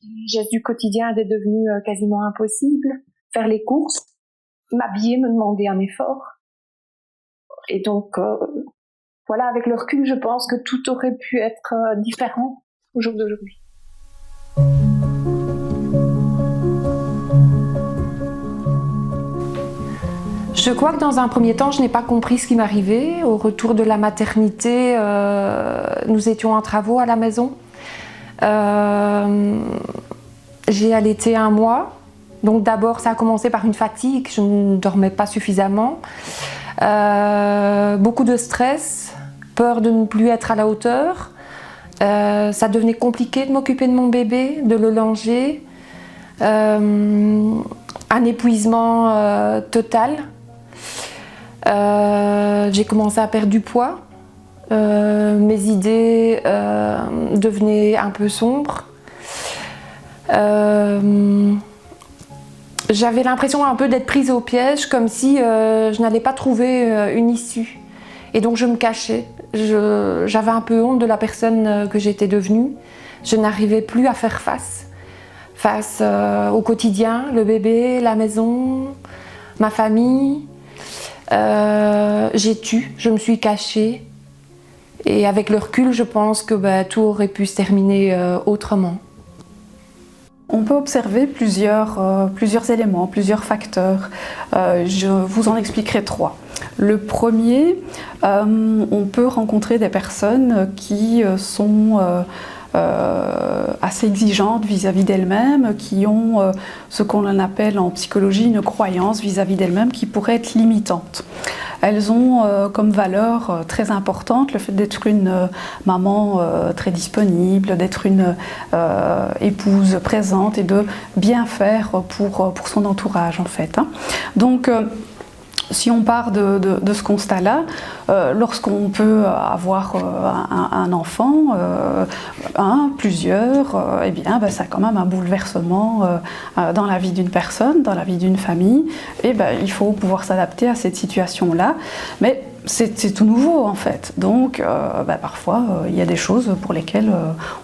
Les gestes du quotidien étaient devenus quasiment impossibles. Faire les courses, m'habiller, me demander un effort. Et donc, voilà, avec le recul, je pense que tout aurait pu être différent au jour d'aujourd'hui. Je crois que dans un premier temps, je n'ai pas compris ce qui m'arrivait. Au retour de la maternité, nous étions en travaux à la maison. J'ai allaité 1 mois. Donc d'abord, ça a commencé par une fatigue, je ne dormais pas suffisamment. Beaucoup de stress, peur de ne plus être à la hauteur. Ça devenait compliqué de m'occuper de mon bébé, de le langer. Un épuisement total. J'ai commencé à perdre du poids. Mes idées devenaient un peu sombres. J'avais l'impression un peu d'être prise au piège, comme si je n'allais pas trouver une issue. Et donc je me cachais. J'avais un peu honte de la personne que j'étais devenue. Je n'arrivais plus à faire face au quotidien, le bébé, la maison, ma famille. J'ai tué, je me suis cachée. Et avec le recul, je pense que tout aurait pu se terminer autrement. On peut observer plusieurs éléments, plusieurs facteurs. Je vous en expliquerai 3. Le premier, on peut rencontrer des personnes qui sont assez exigeantes vis-à-vis d'elles-mêmes, qui ont ce qu'on appelle en psychologie une croyance vis-à-vis d'elles-mêmes qui pourrait être limitante. Elles ont comme valeur très importante le fait d'être une maman très disponible, d'être une épouse présente et de bien faire pour son entourage en fait. Donc si on part de ce constat-là, lorsqu'on peut avoir un enfant, plusieurs, eh bien, ça a quand même un bouleversement dans la vie d'une personne, dans la vie d'une famille, et il faut pouvoir s'adapter à cette situation-là. Mais c'est tout nouveau en fait, donc parfois il y a des choses pour lesquelles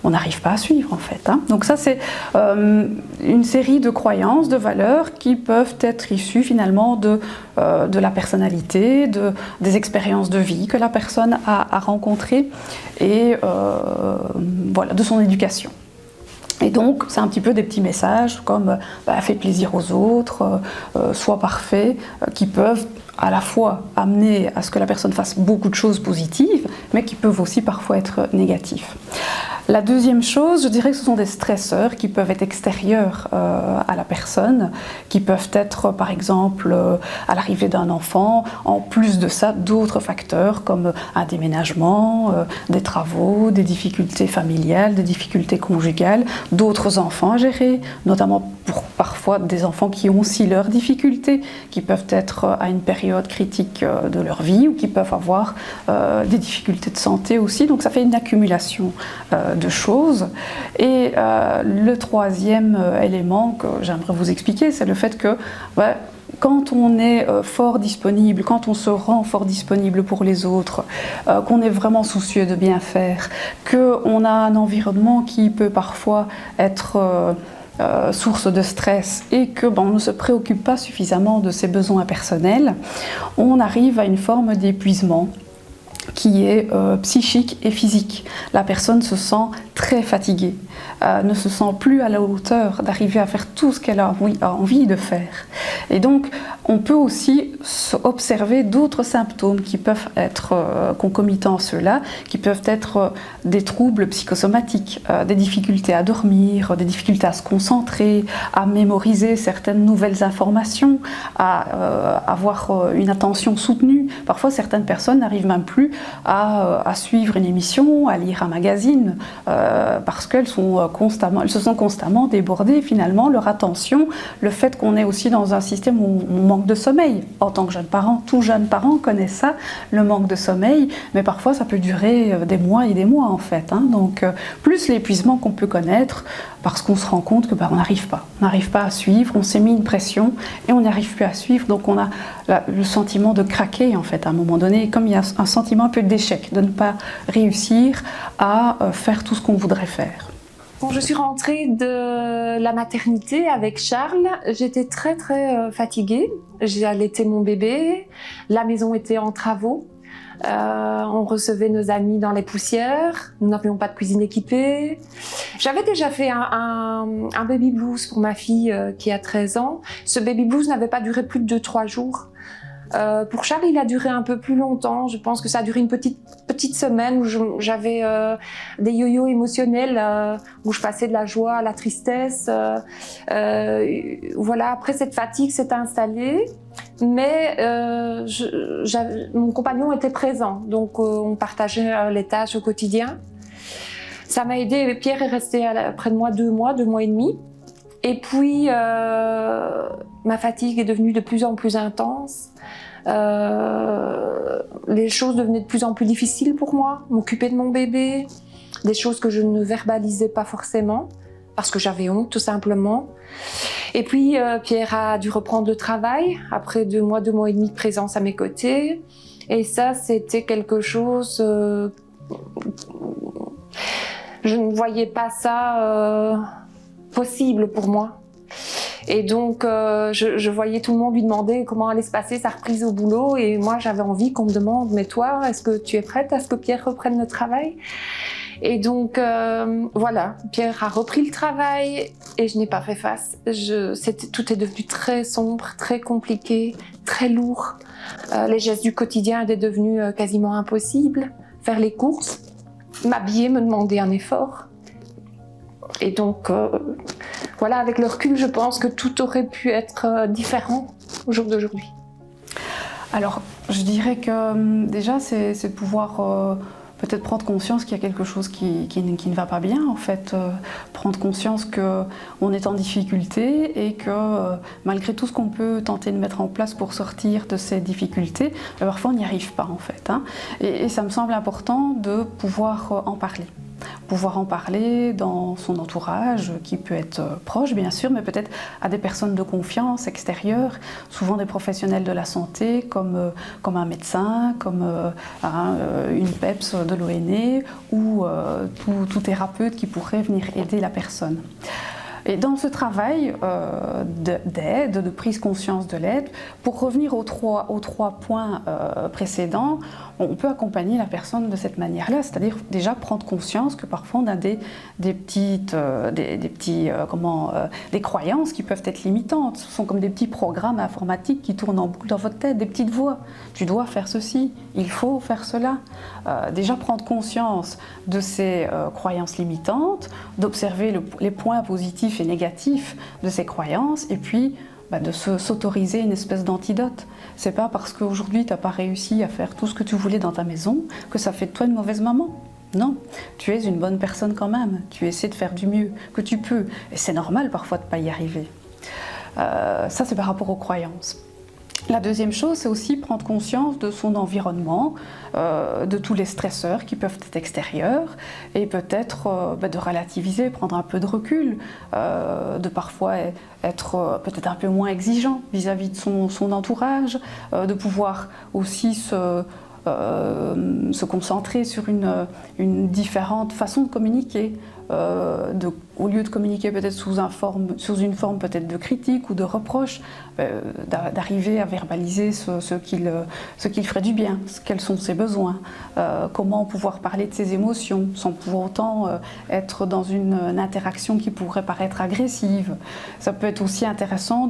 on n'arrive pas à suivre en fait. Donc ça c'est une série de croyances, de valeurs qui peuvent être issues finalement de la personnalité, des expériences de vie que la personne a rencontrées et voilà, de son éducation. Et donc, c'est un petit peu des petits messages comme fais plaisir aux autres, sois parfait, qui peuvent à la fois amener à ce que la personne fasse beaucoup de choses positives, mais qui peuvent aussi parfois être négatifs. La deuxième chose, je dirais que ce sont des stresseurs qui peuvent être extérieurs à la personne, qui peuvent être par exemple à l'arrivée d'un enfant, en plus de ça d'autres facteurs comme un déménagement, des travaux, des difficultés familiales, des difficultés conjugales, d'autres enfants à gérer, notamment pour parfois des enfants qui ont aussi leurs difficultés, qui peuvent être à une période critique de leur vie ou qui peuvent avoir des difficultés de santé aussi, donc ça fait une accumulation de choses. Et le troisième élément que j'aimerais vous expliquer, c'est le fait que quand on est fort disponible, quand on se rend fort disponible pour les autres, qu'on est vraiment soucieux de bien faire, qu'on a un environnement qui peut parfois être source de stress et que on ne se préoccupe pas suffisamment de ses besoins personnels, on arrive à une forme d'épuisement qui est psychique et physique. La personne se sent très fatiguée, ne se sent plus à la hauteur d'arriver à faire tout ce qu'elle a envie de faire. Et donc, on peut aussi observer d'autres symptômes qui peuvent être concomitants à ceux-là, qui peuvent être des troubles psychosomatiques, des difficultés à dormir, des difficultés à se concentrer, à mémoriser certaines nouvelles informations, à avoir une attention soutenue. Parfois, certaines personnes n'arrivent même plus à suivre une émission, à lire un magazine, parce qu'elles se sont constamment débordées. Finalement, leur attention, le fait qu'on est aussi dans un système où on manque de sommeil. En tant que jeune parent, tout jeune parent connaît ça, le manque de sommeil, mais parfois ça peut durer des mois et des mois en fait. Donc plus l'épuisement qu'on peut connaître, parce qu'on se rend compte que on n'arrive pas à suivre, on s'est mis une pression et on n'arrive plus à suivre, donc on a le sentiment de craquer en fait à un moment donné, comme il y a un sentiment un peu d'échec, de ne pas réussir à faire tout ce qu'on voudrait faire. Quand je suis rentrée de la maternité avec Charles, j'étais très fatiguée. J'ai allaité mon bébé, la maison était en travaux, on recevait nos amis dans les poussières, nous n'avions pas de cuisine équipée. J'avais déjà fait un baby blues pour ma fille qui a 13 ans. Ce baby blues n'avait pas duré plus de 2-3 jours. Pour Charles, il a duré un peu plus longtemps. Je pense que ça a duré une petite semaine où j'avais des yo-yo émotionnels, où je passais de la joie à la tristesse. Voilà. Après, cette fatigue s'est installée, mais mon compagnon était présent, donc on partageait les tâches au quotidien. Ça m'a aidée. Pierre est resté près de moi 2 mois et demi. Et puis, ma fatigue est devenue de plus en plus intense. Les choses devenaient de plus en plus difficiles pour moi. M'occuper de mon bébé, des choses que je ne verbalisais pas forcément, parce que j'avais honte tout simplement. Et puis, Pierre a dû reprendre le travail, après 2 mois et demi de présence à mes côtés. Et ça, c'était quelque chose... je ne voyais pas ça... possible pour moi. Et donc, je voyais tout le monde lui demander comment allait se passer sa reprise au boulot. Et moi, j'avais envie qu'on me demande, mais toi, est-ce que tu es prête à ce que Pierre reprenne le travail? Et donc, voilà, Pierre a repris le travail et je n'ai pas fait face. Tout est devenu très sombre, très compliqué, très lourd. Les gestes du quotidien étaient devenus quasiment impossibles. Faire les courses, m'habiller me demandait un effort. Et donc, voilà, avec le recul, je pense que tout aurait pu être différent au jour d'aujourd'hui. Alors, je dirais que déjà, c'est pouvoir peut-être prendre conscience qu'il y a quelque chose qui ne va pas bien, en fait. Prendre conscience qu'on est en difficulté et que malgré tout ce qu'on peut tenter de mettre en place pour sortir de ces difficultés, parfois on n'y arrive pas, en fait. Hein. Et ça me semble important de pouvoir en parler. Pouvoir en parler dans son entourage, qui peut être proche bien sûr, mais peut-être à des personnes de confiance extérieures, souvent des professionnels de la santé comme un médecin, comme une PEPS de l'ONE ou tout thérapeute qui pourrait venir aider la personne. Et dans ce travail d'aide, de prise conscience de l'aide, pour revenir aux trois points précédents, on peut accompagner la personne de cette manière-là, c'est-à-dire déjà prendre conscience que parfois on a des croyances qui peuvent être limitantes. Ce sont comme des petits programmes informatiques qui tournent en boucle dans votre tête, des petites voix. Tu dois faire ceci, il faut faire cela. Déjà prendre conscience de ces croyances limitantes, d'observer les points positifs et négatifs de ces croyances, et puis de s'autoriser une espèce d'antidote. C'est pas parce qu'aujourd'hui tu n'as pas réussi à faire tout ce que tu voulais dans ta maison que ça fait de toi une mauvaise maman. Non, tu es une bonne personne quand même. Tu essaies de faire du mieux que tu peux. Et c'est normal parfois de ne pas y arriver. Ça, c'est par rapport aux croyances. La deuxième chose, c'est aussi prendre conscience de son environnement, de tous les stresseurs qui peuvent être extérieurs, et peut-être de relativiser, prendre un peu de recul, de parfois être peut-être un peu moins exigeant vis-à-vis de son entourage, de pouvoir aussi se concentrer sur une différente façon de communiquer. Au lieu de communiquer peut-être sous une forme peut-être de critique ou de reproche, d'arriver à verbaliser ce qu'il ferait du bien, quels sont ses besoins, comment pouvoir parler de ses émotions sans pour autant être dans une interaction qui pourrait paraître agressive. Ça peut être aussi intéressant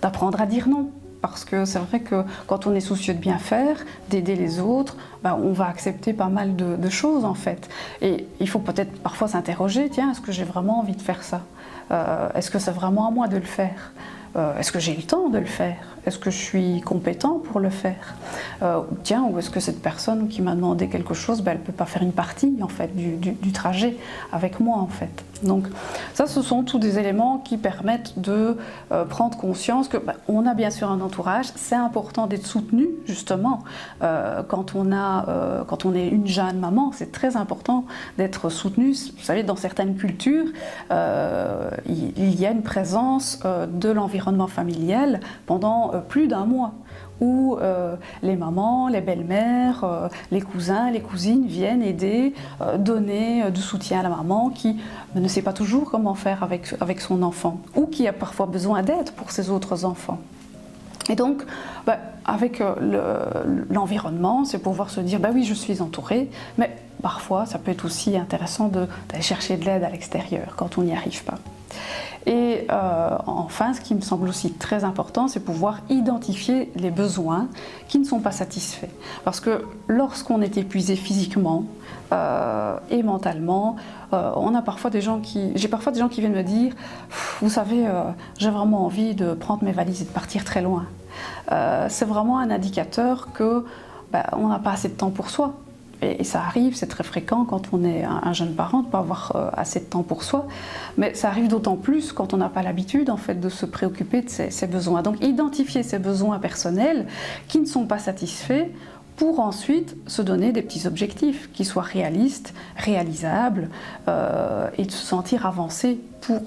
d'apprendre à dire non. Parce que c'est vrai que quand on est soucieux de bien faire, d'aider les autres, on va accepter pas mal de choses en fait. Et il faut peut-être parfois s'interroger, tiens, est-ce que j'ai vraiment envie de faire ça ? Est-ce que c'est vraiment à moi de le faire ? Est-ce que j'ai le temps de le faire ? Est-ce que je suis compétent pour le faire ? Ou est-ce que cette personne qui m'a demandé quelque chose, elle ne peut pas faire une partie en fait, du trajet avec moi en fait. Donc ça, ce sont tous des éléments qui permettent de prendre conscience que on a bien sûr un entourage. C'est important d'être soutenu justement quand on est une jeune maman. C'est très important d'être soutenu. Vous savez, dans certaines cultures, il y a une présence de l'environnement familial pendant plus d'1 mois, où les mamans, les belles-mères, les cousins, les cousines viennent aider, donner du soutien à la maman qui ne sait pas toujours comment faire avec son enfant ou qui a parfois besoin d'aide pour ses autres enfants. Et donc, avec l'environnement, c'est pouvoir se dire, oui, je suis entourée, mais parfois, ça peut être aussi intéressant d'aller chercher de l'aide à l'extérieur quand on n'y arrive pas. Et enfin, ce qui me semble aussi très important, c'est pouvoir identifier les besoins qui ne sont pas satisfaits. Parce que lorsqu'on est épuisé physiquement et mentalement, j'ai parfois des gens qui viennent me dire « Vous savez, j'ai vraiment envie de prendre mes valises et de partir très loin. » C'est vraiment un indicateur qu'on n'a pas assez de temps pour soi. Et ça arrive, c'est très fréquent quand on est un jeune parent de ne pas avoir assez de temps pour soi, mais ça arrive d'autant plus quand on n'a pas l'habitude en fait de se préoccuper de ses besoins. Donc identifier ses besoins personnels qui ne sont pas satisfaits pour ensuite se donner des petits objectifs qui soient réalistes, réalisables et de se sentir avancé pour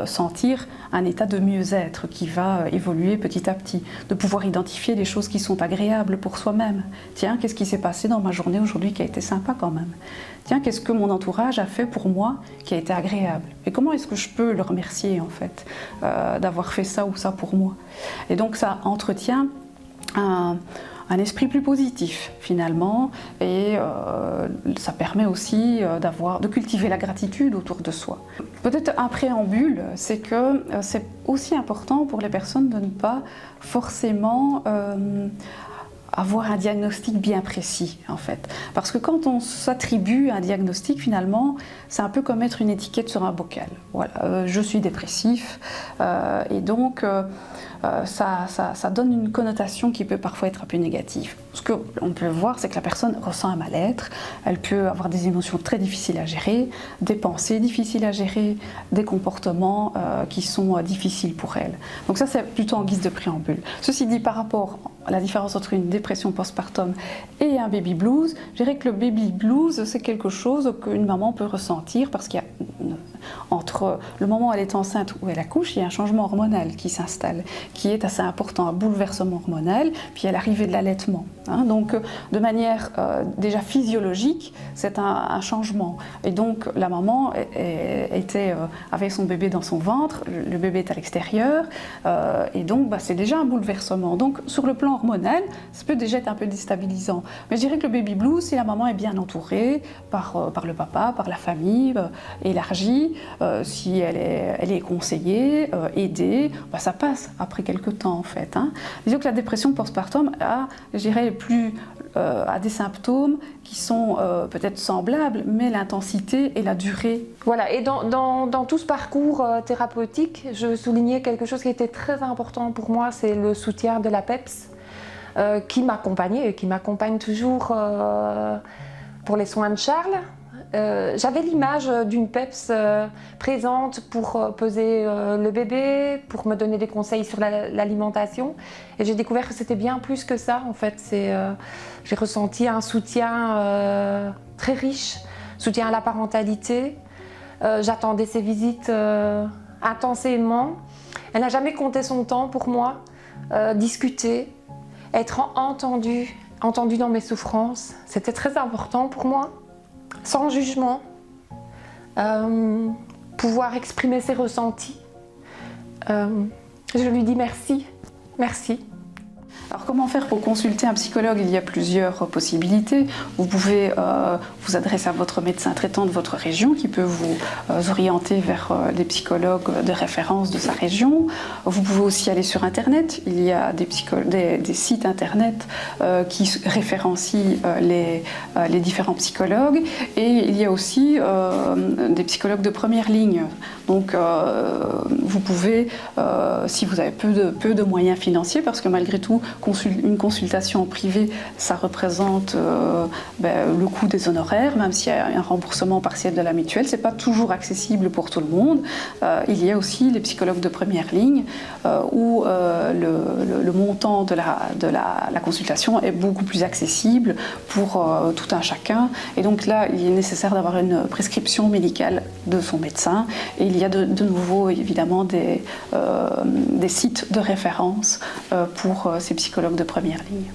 sentir un état de mieux-être qui va évoluer petit à petit, de pouvoir identifier les choses qui sont agréables pour soi-même. Tiens, qu'est-ce qui s'est passé dans ma journée aujourd'hui qui a été sympa quand même? Tiens, qu'est-ce que mon entourage a fait pour moi qui a été agréable? Et comment est-ce que je peux le remercier en fait d'avoir fait ça ou ça pour moi? Et donc ça entretient un esprit plus positif finalement et ça permet aussi de cultiver la gratitude autour de soi. Peut-être un préambule, c'est que c'est aussi important pour les personnes de ne pas forcément avoir un diagnostic bien précis en fait. Parce que quand on s'attribue un diagnostic finalement, c'est un peu comme mettre une étiquette sur un bocal. Voilà, je suis dépressif et donc ça donne une connotation qui peut parfois être un peu négative. Ce qu'on peut voir, c'est que la personne ressent un mal-être, elle peut avoir des émotions très difficiles à gérer, des pensées difficiles à gérer, des comportements qui sont difficiles pour elle. Donc ça, c'est plutôt en guise de préambule. Ceci dit, par rapport à la différence entre une dépression postpartum et un baby blues, je dirais que le baby blues, c'est quelque chose qu'une maman peut ressentir parce qu'il y a entre le moment où elle est enceinte ou elle accouche, il y a un changement hormonal qui s'installe, qui est assez important, un bouleversement hormonal, puis il y a l'arrivée de l'allaitement. Donc de manière déjà physiologique, c'est un changement. Et donc la maman avait son bébé dans son ventre, le bébé est à l'extérieur, et donc c'est déjà un bouleversement. Donc sur le plan hormonal, ça peut déjà être un peu déstabilisant. Mais je dirais que le baby blues, si la maman est bien entourée par le papa, par la famille, élargie, si elle est conseillée, aidée, ça passe après quelques temps en fait. Disons que la dépression postpartum a, je dirais, a des symptômes qui sont peut-être semblables, mais l'intensité et la durée. Voilà, et dans tout ce parcours thérapeutique, je soulignais quelque chose qui était très important pour moi, c'est le soutien de la PEPS qui m'accompagnait et qui m'accompagne toujours pour les soins de Charles. J'avais l'image d'une PEPS présente pour peser le bébé, pour me donner des conseils sur l'alimentation. Et j'ai découvert que c'était bien plus que ça. En fait, j'ai ressenti un soutien très riche, soutien à la parentalité. J'attendais ses visites intensément. Elle n'a jamais compté son temps pour moi. Discuter, être entendue dans mes souffrances, c'était très important pour moi. Sans jugement, pouvoir exprimer ses ressentis. Je lui dis merci, merci. Alors comment faire pour consulter un psychologue? Il y a plusieurs possibilités. Vous pouvez vous adresser à votre médecin traitant de votre région qui peut vous orienter vers les psychologues de référence de sa région. Vous pouvez aussi aller sur Internet. Il y a des sites Internet qui référencient les différents psychologues. Et il y a aussi des psychologues de première ligne. Donc vous pouvez, si vous avez peu de moyens financiers, parce que malgré tout, une consultation en privé, ça représente le coût des honoraires, même s'il y a un remboursement partiel de la mutuelle, c'est pas toujours accessible pour tout le monde. Il y a aussi les psychologues de première ligne où le montant de la consultation est beaucoup plus accessible pour tout un chacun. Et donc là, il est nécessaire d'avoir une prescription médicale de son médecin. Et il y a de nouveau, évidemment, des sites de référence pour ces psychologues psychologues de première ligne.